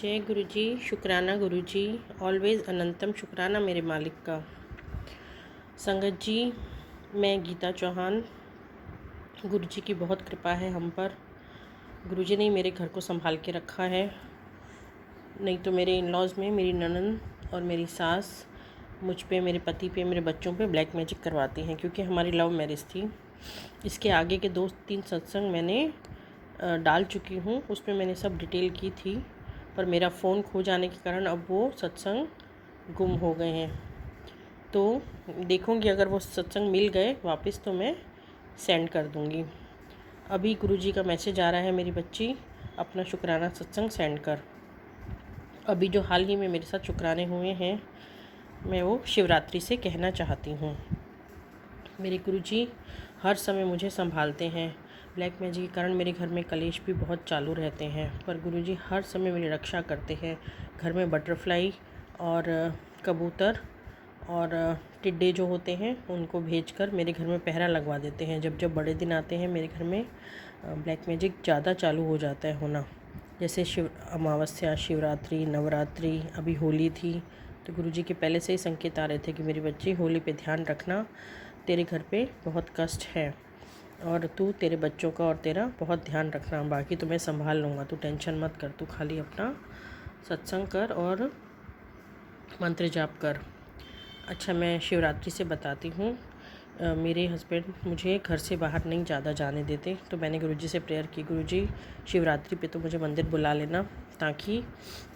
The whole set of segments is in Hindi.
जय गुरु जी। शुक्राना गुरु जी। ऑलवेज़ अनंतम शुक्राना मेरे मालिक का। संगत जी, मैं गीता चौहान। गुरु जी की बहुत कृपा है हम पर। गुरु जी ने ही मेरे घर को संभाल के रखा है, नहीं तो मेरे इन लॉज़ में मेरी ननंद और मेरी सास मुझ पे, मेरे पति पे, मेरे बच्चों पे ब्लैक मैजिक करवाती हैं, क्योंकि हमारी लव मैरिज थी। इसके आगे के 2-3 सत्संग मैंने डाल चुकी हूँ, उसमें मैंने सब डिटेल की थी, पर मेरा फ़ोन खो जाने के कारण अब वो सत्संग गुम हो गए हैं। तो देखूँगी, अगर वो सत्संग मिल गए वापस तो मैं सेंड कर दूँगी। अभी गुरुजी का मैसेज आ रहा है, मेरी बच्ची अपना शुक्राना सत्संग सेंड कर। अभी जो हाल ही में मेरे साथ शुक्राने हुए हैं, मैं वो शिवरात्रि से कहना चाहती हूँ। मेरे गुरुजी हर समय मुझे संभालते हैं। ब्लैक मैजिक के कारण मेरे घर में कलेश भी बहुत चालू रहते हैं, पर गुरुजी हर समय मेरी रक्षा करते हैं। घर में बटरफ्लाई और कबूतर और टिड्डे जो होते हैं उनको भेजकर मेरे घर में पहरा लगवा देते हैं। जब जब बड़े दिन आते हैं मेरे घर में ब्लैक मैजिक ज़्यादा चालू हो जाता है होना। जैसे अमावस्या, शिवरात्रि, नवरात्रि, अभी होली थी, तो गुरुजी के पहले से ही संकेत आ रहे थे कि मेरी बच्ची होली पे ध्यान रखना, तेरे घर पे बहुत कष्ट है और तू तेरे बच्चों का और तेरा बहुत ध्यान रखना, बाकी तो मैं संभाल लूँगा, तू टेंशन मत कर, तू खाली अपना सत्संग कर और मंत्र जाप कर। अच्छा, मैं शिवरात्रि से बताती हूँ। मेरे हस्बैंड मुझे घर से बाहर नहीं ज़्यादा जाने देते, तो मैंने गुरुजी से प्रेयर की, गुरुजी शिवरात्रि पे तो मुझे मंदिर बुला लेना, ताकि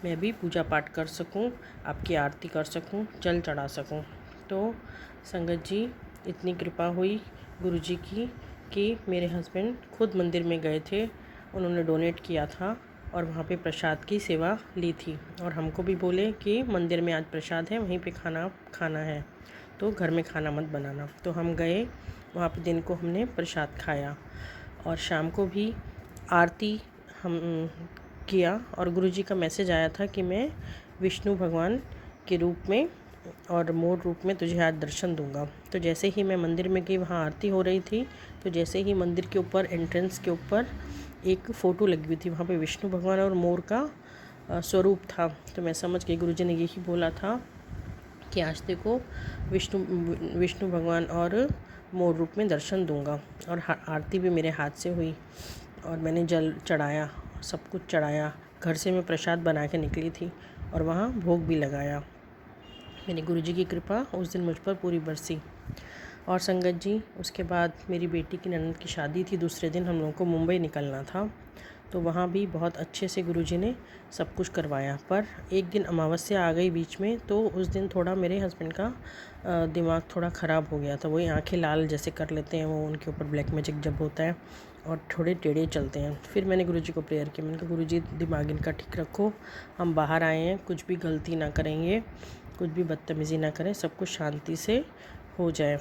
मैं भी पूजा पाठ कर सकूं, आपकी आरती कर सकूं, जल चढ़ा सकूं। तो संगत जी, इतनी कृपा हुई गुरुजी की कि मेरे हस्बैंड खुद मंदिर में गए थे, उन्होंने डोनेट किया था और वहाँ पे प्रसाद की सेवा ली थी, और हमको भी बोले कि मंदिर में आज प्रसाद है, वहीं पे खाना खाना है, तो घर में खाना मत बनाना। तो हम गए वहाँ पे, दिन को हमने प्रसाद खाया और शाम को भी आरती हम किया। और गुरुजी का मैसेज आया था कि मैं विष्णु भगवान के रूप में और मोर रूप में तुझे आज दर्शन दूंगा। तो जैसे ही मैं मंदिर में गई, वहाँ आरती हो रही थी, तो जैसे ही मंदिर के ऊपर, एंट्रेंस के ऊपर एक फ़ोटो लगी हुई थी, वहाँ पे विष्णु भगवान और मोर का स्वरूप था। तो मैं समझ गई गुरुजी ने यही बोला था कि आज देखो विष्णु भगवान और मोर रूप में दर्शन दूंगा। और आरती भी मेरे हाथ से हुई और मैंने जल चढ़ाया, सब कुछ चढ़ाया। घर से मैं प्रसाद बना के निकली थी और वहाँ भोग भी लगाया। मेरे गुरुजी की कृपा उस दिन मुझ पर पूरी बरसी। और संगत जी, उसके बाद मेरी बेटी की ननद की शादी थी, दूसरे दिन हम लोगों को मुंबई निकलना था, तो वहाँ भी बहुत अच्छे से गुरुजी ने सब कुछ करवाया। पर एक दिन अमावस्या आ गई बीच में, तो उस दिन थोड़ा मेरे हस्बैंड का दिमाग थोड़ा ख़राब हो गया था। वही आंखें लाल जैसे कर लेते हैं वो, उनके ऊपर ब्लैक मैजिक जब होता है, और थोड़े टेढ़े चलते हैं। फिर मैंने गुरुजी को प्रेयर की, मैंने कहा गुरुजी दिमाग इनका ठीक रखो, हम बाहर आए हैं, कुछ भी गलती ना करेंगे, कुछ भी बदतमीज़ी ना करें, सब कुछ शांति से हो जाए।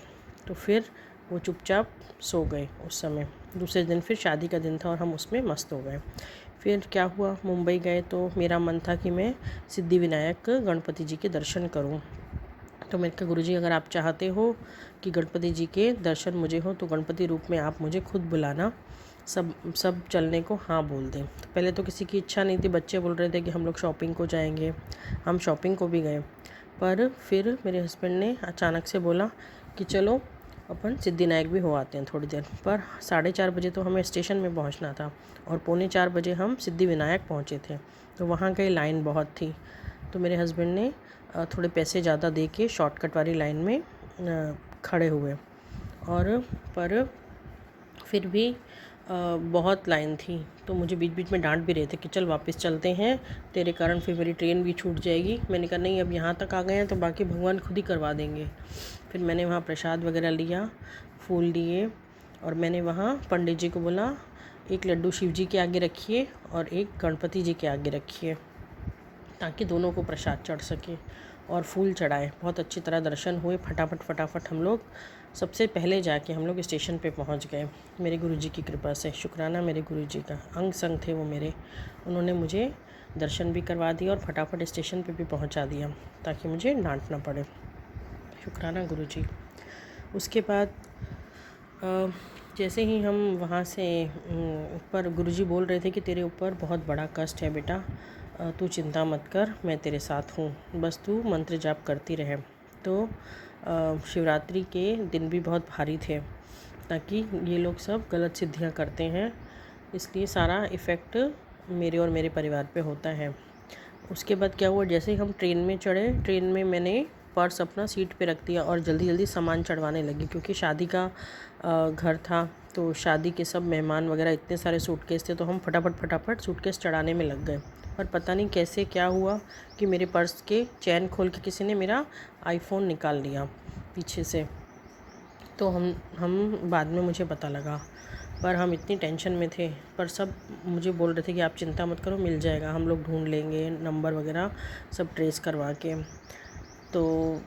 तो फिर वो चुपचाप सो गए उस समय। दूसरे दिन फिर शादी का दिन था और हम उसमें मस्त हो गए। फिर क्या हुआ, मुंबई गए तो मेरा मन था कि मैं सिद्धिविनायक गणपति जी के दर्शन करूं। तो मैंने कहा गुरुजी, अगर आप चाहते हो कि गणपति जी के दर्शन मुझे हो, तो गणपति रूप में आप मुझे खुद बुलाना, सब चलने को हाँ बोल दें। तो पहले तो किसी की इच्छा नहीं थी, बच्चे बोल रहे थे कि हम लोग शॉपिंग को जाएंगे, हम शॉपिंग को भी गए। पर फिर मेरे हस्बैंड ने अचानक से बोला कि चलो अपन सिद्धिविनायक भी हो आते हैं थोड़ी देर। पर 4:30 बजे तो हमें स्टेशन में पहुंचना था और 3:45 बजे हम सिद्धिविनायक पहुंचे थे। तो वहाँ की लाइन बहुत थी, तो मेरे हस्बैंड ने थोड़े पैसे ज़्यादा दे के शॉर्टकट वाली लाइन में खड़े हुए। और पर फिर भी बहुत लाइन थी, तो मुझे बीच बीच में डांट भी रहे थे कि चल वापस चलते हैं, तेरे कारण फिर मेरी ट्रेन भी छूट जाएगी। मैंने कहा नहीं, अब यहाँ तक आ गए हैं तो बाकी भगवान खुद ही करवा देंगे। फिर मैंने वहाँ प्रसाद वगैरह लिया, फूल लिए, और मैंने वहाँ पंडित जी को बोला, एक लड्डू शिव जी के आगे रखिए और एक गणपति जी के आगे रखिए, ताकि दोनों को प्रसाद चढ़ सके। और फूल चढ़ाए, बहुत अच्छी तरह दर्शन हुए। फटाफट हम लोग सबसे पहले जाके हम लोग स्टेशन पे पहुंच गए, मेरे गुरुजी की कृपा से। शुक्राना मेरे गुरुजी का, अंग संग थे वो मेरे, उन्होंने मुझे दर्शन भी करवा दिया और फटाफट स्टेशन पे भी पहुंचा दिया, ताकि मुझे डांट ना पड़े। शुक्राना गुरुजी। उसके बाद जैसे ही हम वहाँ से ऊपर, गुरुजी बोल रहे थे कि तेरे ऊपर बहुत बड़ा कष्ट है बेटा, तू चिंता मत कर, मैं तेरे साथ हूँ, बस तू मंत्र जाप करती रहे। तो शिवरात्रि के दिन भी बहुत भारी थे, ताकि ये लोग सब गलत सिद्धियाँ करते हैं, इसलिए सारा इफ़ेक्ट मेरे और मेरे परिवार पे होता है। उसके बाद क्या हुआ, जैसे ही हम ट्रेन में चढ़े, ट्रेन में मैंने पर्स अपना सीट पे रख दिया और जल्दी जल्दी सामान चढ़वाने लगी, क्योंकि शादी का घर था, तो शादी के सब मेहमान वगैरह इतने सारे सूटकेस थे, तो हम फटाफट सूटकेस चढ़ाने में लग गए। पर पता नहीं कैसे क्या हुआ कि मेरे पर्स के चैन खोल के किसी ने मेरा आईफोन निकाल लिया पीछे से। तो हम बाद में मुझे पता लगा, पर हम इतनी टेंशन में थे। पर सब मुझे बोल रहे थे कि आप चिंता मत करो, मिल जाएगा, हम लोग ढूंढ लेंगे, नंबर वगैरह सब ट्रेस करवा के। तो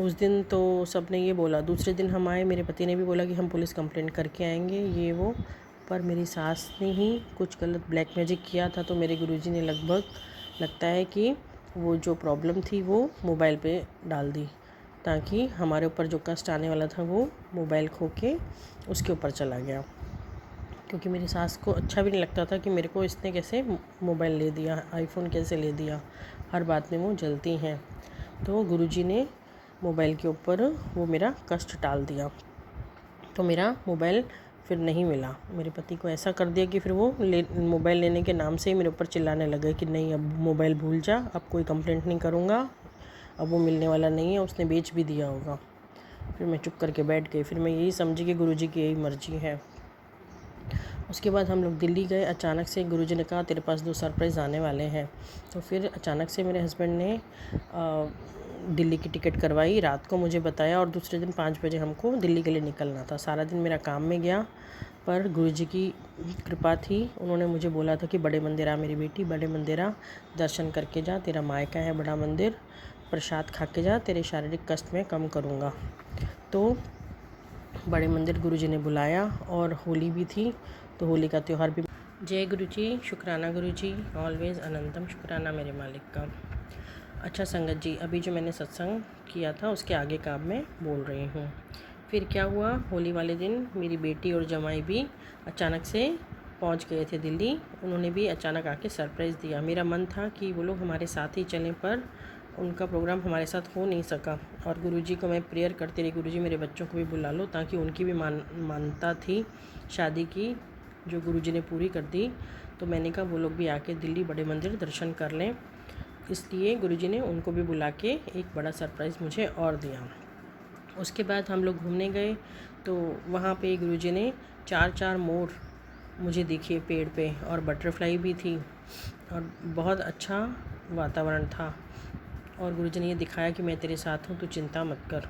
उस दिन तो सब ने ये बोला। दूसरे दिन हम आए, मेरे पति ने भी बोला कि हम पुलिस कंप्लेंट करके आएंगे, ये वो। पर मेरी सास ने ही कुछ गलत ब्लैक मैजिक किया था, तो मेरे गुरुजी ने लगता है कि वो जो प्रॉब्लम थी वो मोबाइल पे डाल दी, ताकि हमारे ऊपर जो कष्ट आने वाला था वो मोबाइल खो के उसके ऊपर चला गया। क्योंकि मेरी सास को अच्छा भी नहीं लगता था कि मेरे को इसने कैसे मोबाइल ले दिया, आईफोन कैसे ले दिया, हर बात में वो जलती हैं। तो गुरुजी ने मोबाइल के ऊपर वो मेरा कष्ट टाल दिया, तो मेरा मोबाइल फिर नहीं मिला। मेरे पति को ऐसा कर दिया कि फिर वो मोबाइल लेने के नाम से ही मेरे ऊपर चिल्लाने लगे कि नहीं, अब मोबाइल भूल जा, अब कोई कंप्लेंट नहीं करूँगा, अब वो मिलने वाला नहीं है, उसने बेच भी दिया होगा। फिर मैं चुप करके बैठ गई। फिर मैं यही समझी कि गुरुजी की यही मर्जी है। उसके बाद हम लोग दिल्ली गए। अचानक से गुरुजी ने कहा तेरे पास 2 सरप्राइज़ आने वाले हैं। तो फिर अचानक से मेरे हस्बैंड ने दिल्ली की टिकट करवाई, रात को मुझे बताया, और दूसरे दिन 5 बजे हमको दिल्ली के लिए निकलना था। सारा दिन मेरा काम में गया, पर गुरुजी की कृपा थी। उन्होंने मुझे बोला था कि बड़े मंदिर आ मेरी बेटी, बड़े मंदिर आ, दर्शन करके जा, तेरा मायका है बड़ा मंदिर, प्रसाद खा के जा, तेरे शारीरिक कष्ट में कम करूँगा। तो बड़े मंदिर गुरुजी ने बुलाया, और होली भी थी, तो होली का त्यौहार भी। जय गुरुजी, शुक्राना गुरुजी, ऑलवेज़ अनंतम शुक्राना मेरे मालिक का। अच्छा संगत जी, अभी जो मैंने सत्संग किया था उसके आगे का मैं बोल रही हूँ। फिर क्या हुआ, होली वाले दिन मेरी बेटी और जमाई भी अचानक से पहुँच गए थे दिल्ली। उन्होंने भी अचानक आके सरप्राइज़ दिया। मेरा मन था कि वो लोग हमारे साथ ही चलें, पर उनका प्रोग्राम हमारे साथ हो नहीं सका। और गुरुजी को मैं प्रेयर करती रही, गुरुजी मेरे बच्चों को भी बुला लो, ताकि उनकी भी मानता थी शादी की, जो गुरुजी ने पूरी कर दी। तो मैंने कहा वो लोग भी आके दिल्ली बड़े मंदिर दर्शन कर लें, इसलिए गुरुजी ने उनको भी बुला के एक बड़ा सरप्राइज़ मुझे और दिया। उसके बाद हम लोग घूमने गए, तो वहाँ पे गुरुजी ने 4 मोर मुझे दिखे पेड़ पे, और बटरफ्लाई भी थी, और बहुत अच्छा वातावरण था। और गुरुजी ने ये दिखाया कि मैं तेरे साथ हूँ, तू चिंता मत कर।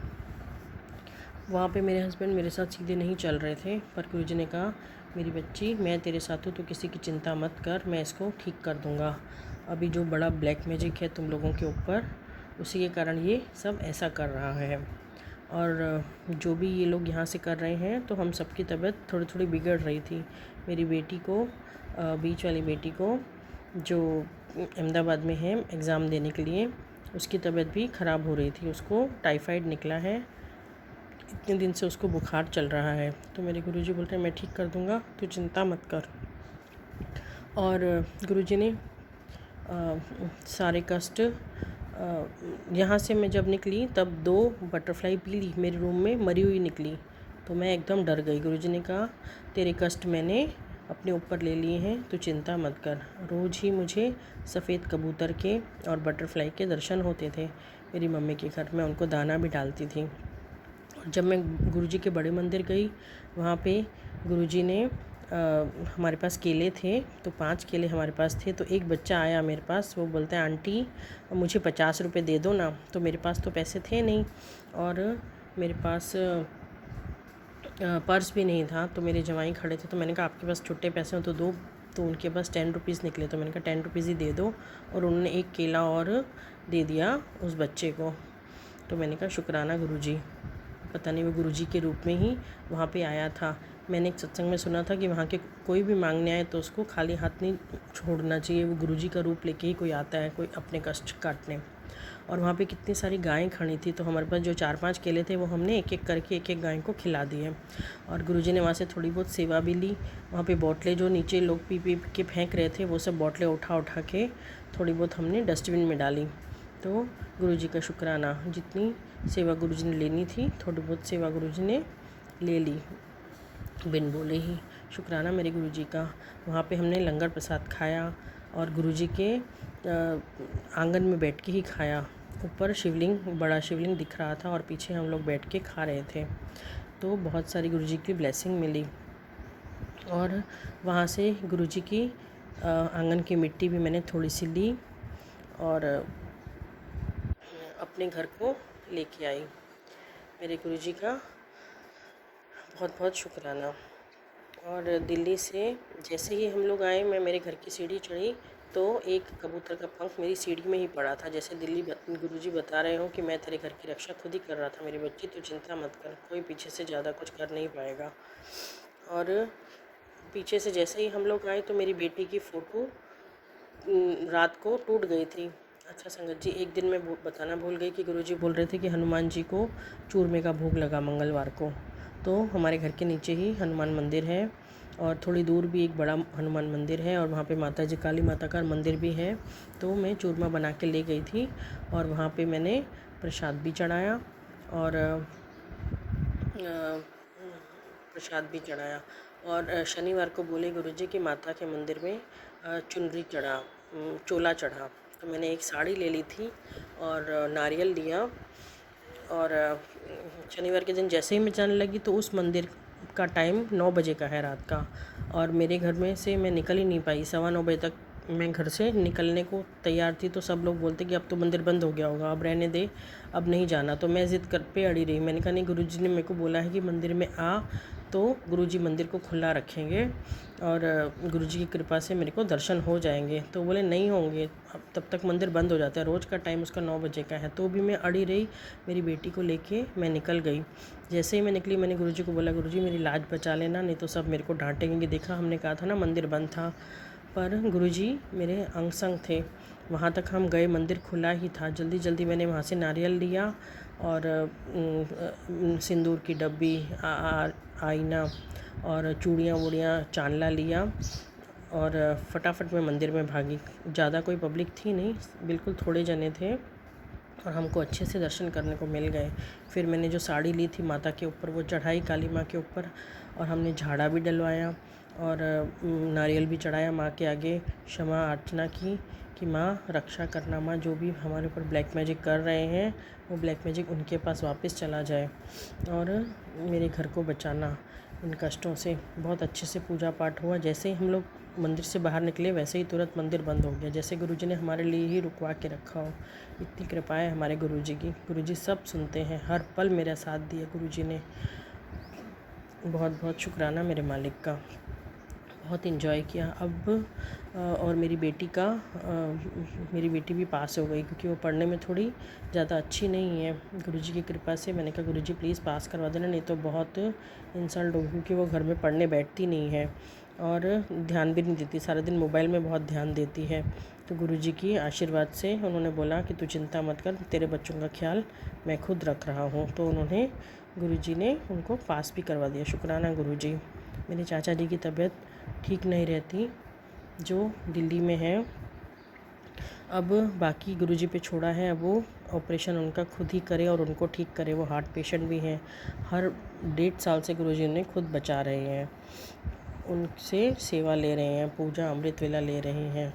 वहाँ पे मेरे हस्बैंड मेरे साथ सीधे नहीं चल रहे थे, पर गुरुजी ने कहा मेरी बच्ची, मैं तेरे साथ हूँ, तो किसी की चिंता मत कर, मैं इसको ठीक कर दूँगा। अभी जो बड़ा ब्लैक मैजिक है तुम लोगों के ऊपर, उसी के कारण ये सब ऐसा कर रहा है। और जो भी ये लोग यहाँ से कर रहे हैं, तो हम सबकी तबीयत थोड़ी थोड़ी बिगड़ रही थी। मेरी बेटी को, बीच वाली बेटी को, जो अहमदाबाद में है एग्ज़ाम देने के लिए, उसकी तबीयत भी ख़राब हो रही थी। उसको टाइफाइड निकला है, इतने दिन से उसको बुखार चल रहा है। तो मेरे गुरुजी बोलते हैं मैं ठीक कर दूँगा, तू चिंता मत कर। और गुरुजी ने सारे कष्ट, यहाँ से मैं जब निकली तब 2 बटरफ्लाई पीली मेरे रूम में मरी हुई निकली, तो मैं एकदम डर गई। गुरुजी ने कहा तेरे कष्ट मैंने अपने ऊपर ले लिए हैं, तो चिंता मत कर। रोज़ ही मुझे सफ़ेद कबूतर के और बटरफ्लाई के दर्शन होते थे मेरी मम्मी के घर में, उनको दाना भी डालती थी। और जब मैं गुरुजी के बड़े मंदिर गई, वहाँ पे गुरुजी ने हमारे पास केले थे, तो 5 केले हमारे पास थे। तो एक बच्चा आया मेरे पास, वो बोलता है आंटी मुझे 50 रुपये दे दो ना। तो मेरे पास तो पैसे थे नहीं, और मेरे पास पर्स भी नहीं था। तो मेरे जवाई खड़े थे, तो मैंने कहा आपके पास छुट्टे पैसे हो तो दो। तो उनके पास 10 रुपीज़ निकले, तो मैंने कहा 10 रुपीज़ ही दे दो, और उन्होंने एक केला और दे दिया उस बच्चे को। तो मैंने कहा शुक्राना गुरुजी। पता नहीं वो गुरुजी के रूप में ही वहाँ पे आया था। मैंने एक सत्संग में सुना था कि वहाँ के कोई भी मांगने आए तो उसको खाली हाथ नहीं छोड़ना चाहिए, वो गुरुजी का रूप लेके ही कोई आता है, कोई अपने कष्ट काटने। और वहाँ पे कितनी सारी गायें खड़ी थी, तो हमारे पास जो 4-5 केले थे वो हमने एक एक करके एक एक गाय को खिला दिए। और गुरुजी ने वहाँ से थोड़ी बहुत सेवा भी ली। वहाँ पे बोतलें जो नीचे लोग पी पी के फेंक रहे थे, वो सब बोतलें उठा उठा के थोड़ी बहुत हमने डस्टबिन में डाली। तो गुरुजी का शुक्राना, जितनी सेवा गुरुजी ने लेनी थी थोड़ी बहुत सेवा गुरुजी ने ले ली, बिन बोले ही। शुक्राना मेरे गुरुजी का। वहाँ पे हमने लंगर प्रसाद खाया और गुरुजी के आंगन में बैठ के ही खाया। ऊपर शिवलिंग, बड़ा शिवलिंग दिख रहा था और पीछे हम लोग बैठ के खा रहे थे। तो बहुत सारी गुरुजी की ब्लेसिंग मिली। और वहाँ से गुरुजी की आंगन की मिट्टी भी मैंने थोड़ी सी ली और अपने घर को लेके आई। मेरे गुरुजी का बहुत बहुत शुक्राना। और दिल्ली से जैसे ही हम लोग आए, मैं मेरे घर की सीढ़ी चढ़ी तो एक कबूतर का पंख मेरी सीढ़ी में ही पड़ा था। जैसे गुरुजी बता रहे हो कि मैं तेरे घर की रक्षा खुद ही कर रहा था मेरी बच्ची, तो चिंता मत कर, कोई पीछे से ज़्यादा कुछ कर नहीं पाएगा। और पीछे से जैसे ही हम लोग आए तो मेरी बेटी की फ़ोटो रात को टूट गई थी। अच्छा संगत जी, एक दिन मैं बताना भूल गई कि गुरुजी बोल रहे थे कि हनुमान जी को चूरमे का भोग लगा मंगलवार को। तो हमारे घर के नीचे ही हनुमान मंदिर है और थोड़ी दूर भी एक बड़ा हनुमान मंदिर है और वहाँ पे माता जी काली माता का मंदिर भी है। तो मैं चूरमा बना के ले गई थी और वहाँ पे मैंने प्रसाद भी चढ़ाया और शनिवार को बोले गुरुजी कि माता के मंदिर में चुनरी चोला चढ़ा। तो मैंने एक साड़ी ले ली थी और नारियल लिया। और शनिवार के दिन जैसे ही मैं जाने लगी तो उस मंदिर का टाइम 9 बजे का है रात का, और मेरे घर में से मैं निकल ही नहीं पाई। 9:15 बजे तक मैं घर से निकलने को तैयार थी तो सब लोग बोलते कि अब तो मंदिर बंद हो गया होगा, अब रहने दे, अब नहीं जाना। तो मैं ज़िद कर पे अड़ी रही। मैंने कहा नहीं, गुरुजी ने मेरे को बोला है कि मंदिर में आ, तो गुरुजी मंदिर को खुला रखेंगे और गुरुजी की कृपा से मेरे को दर्शन हो जाएंगे। तो बोले नहीं होंगे, अब तब तक मंदिर बंद हो जाता है। रोज़ का टाइम उसका 9 बजे का है। तो भी मैं अड़ी रही। मेरी बेटी को लेके मैं निकल गई। जैसे ही मैं निकली मैंने गुरुजी को बोला, गुरुजी मेरी लाज बचा लेना, नहीं तो सब मेरे को डांटेंगे। देखा, हमने कहा था ना मंदिर बंद था। पर गुरुजी मेरे अंग संग थे। वहाँ तक हम गए, मंदिर खुला ही था। जल्दी जल्दी मैंने वहाँ से नारियल लिया और सिंदूर की डब्बी, आईना और चूड़ियाँ वूड़ियाँ, चांदला लिया और फटाफट मैं मंदिर में भागी। ज़्यादा कोई पब्लिक थी नहीं, बिल्कुल थोड़े जने थे और हमको अच्छे से दर्शन करने को मिल गए। फिर मैंने जो साड़ी ली थी माता के ऊपर वो चढ़ाई काली माँ के ऊपर, और हमने झाड़ा भी डलवाया और नारियल भी चढ़ाया माँ के आगे। क्षमा अर्चना की कि माँ रक्षा करना, माँ जो भी हमारे ऊपर ब्लैक मैजिक कर रहे हैं वो ब्लैक मैजिक उनके पास वापस चला जाए और मेरे घर को बचाना इन कष्टों से। बहुत अच्छे से पूजा पाठ हुआ। जैसे ही हम लोग मंदिर से बाहर निकले वैसे ही तुरंत मंदिर बंद हो गया, जैसे गुरुजी ने हमारे लिए ही रुकवा के रखा हो। इतनी कृपा है हमारे गुरुजी की। गुरुजी सब सुनते हैं, हर पल मेरा साथ दिया गुरुजी ने। बहुत बहुत शुक्राना मेरे मालिक का। बहुत इन्जॉय किया। अब और मेरी बेटी भी पास हो गई, क्योंकि वो पढ़ने में थोड़ी ज़्यादा अच्छी नहीं है। गुरुजी की कृपा से मैंने कहा गुरुजी प्लीज़ पास करवा देना, नहीं तो बहुत इंसल्ट होगी, क्योंकि वो घर में पढ़ने बैठती नहीं है और ध्यान भी नहीं देती, सारा दिन मोबाइल में बहुत ध्यान देती है। तो गुरुजी की आशीर्वाद से उन्होंने बोला कि तू चिंता मत कर, तेरे बच्चों का ख्याल मैं खुद रख रहा हूँ। तो गुरुजी ने उनको पास भी करवा दिया। शुक्राना गुरुजी। मेरे चाचा जी की तबीयत ठीक नहीं रहती, जो दिल्ली में है। अब बाकी गुरुजी पे छोड़ा है, अब वो ऑपरेशन उनका खुद ही करे और उनको ठीक करे। वो हार्ट पेशेंट भी हैं। हर 1.5 साल से गुरुजी उन्हें खुद बचा रहे हैं, उनसे सेवा ले रहे हैं, पूजा अमृत वेला ले रहे हैं।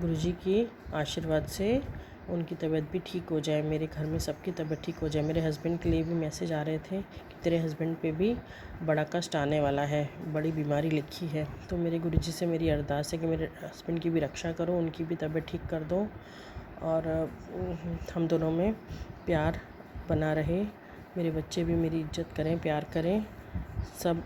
गुरुजी की आशीर्वाद से उनकी तबीयत भी ठीक हो जाए, मेरे घर में सबकी तबीयत ठीक हो जाए। मेरे हस्बैंड के लिए भी मैसेज आ रहे थे कि तेरे हस्बैंड पे भी बड़ा कष्ट आने वाला है, बड़ी बीमारी लिखी है। तो मेरे गुरुजी से मेरी अरदास है कि मेरे हस्बैंड की भी रक्षा करो, उनकी भी तबीयत ठीक कर दो और हम दोनों में प्यार बना रहे। मेरे बच्चे भी मेरी इज्जत करें, प्यार करें, सब